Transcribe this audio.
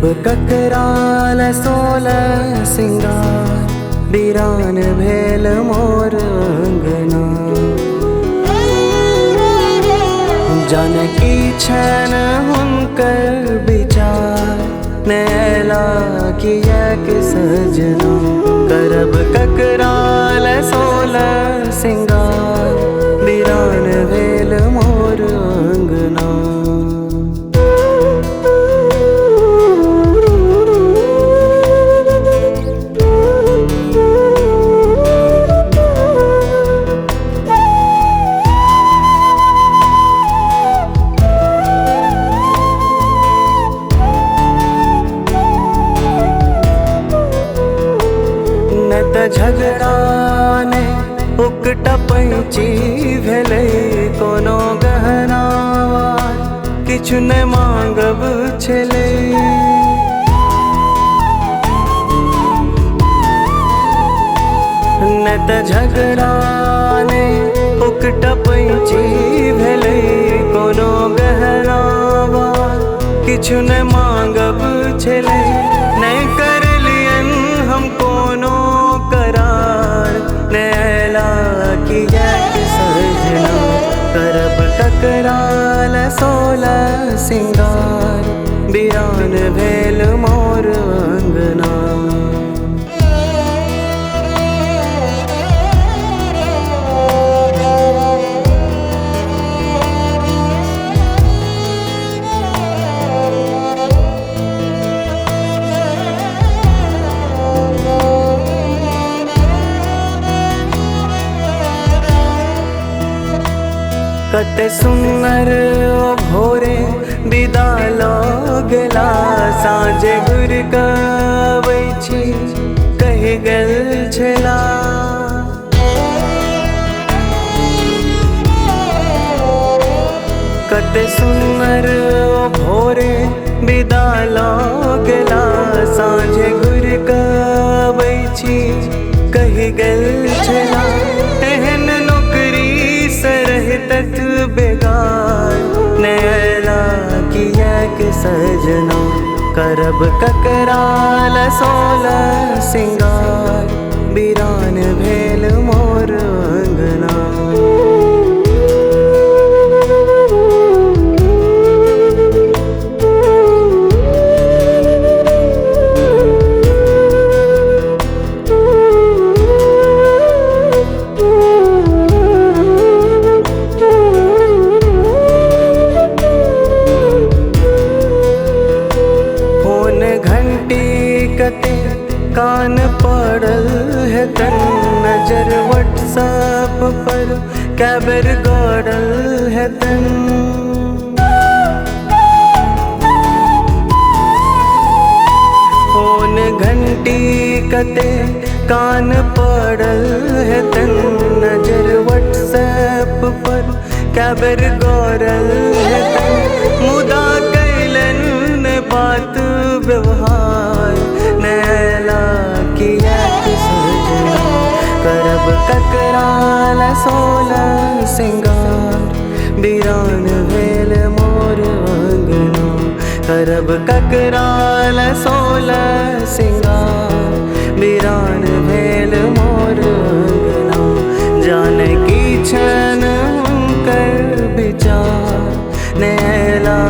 ककराल सोलह सिंगार बीरान भेल मोर अंगना। जानकी छन हुनकर विचार नैला किया कि सजना। करब ककराल सोलह सिंगार बीरान भेल मोर अंगना। झगड़ा ने उकटा पैंची भेले कोनो गहना किछु ने मांगब छले। न त झगड़ा ने उकटा पैंची भेले कोनो गहना किछु ने मांगब छले। नहीं कर लियन हम कोनो करार नैला किया कि सजना। करब ककराल सोलह सिंगार बीरान भेल मोर अंगना। कते सुन्नर ओ भोरे विदा लऽ गेला। साँझे घुरि कऽ अबै छी कहि गेल छला। कते सुन्नर ओ भोरे विदा लऽ गेला। साँझे घुरि कऽ अबै छी कहि गेल छला। एहन नौकरी से रहितत बेगार नैला किया कि सजना। करब ककराल सोलह सिंगार बीरान भेल मोर अंगना। कान पड़ल है तन नजर व्हाट्सएप पर कैबर गड़ल है तन। फोन घंटी कते कान पड़ल है तन नजर व्हाट्सएप पर कैबर गड़ल है तन। मुदा कैलन ने बात व्यवहार नैला किया कि सजना। करब ककराल सोलह सिंगार बीरान भेल मोर अंगना। करब ककराल सोलह सिंगार बीरान भेल मोर अंगना। जानकी छन हुनकर विचार नैला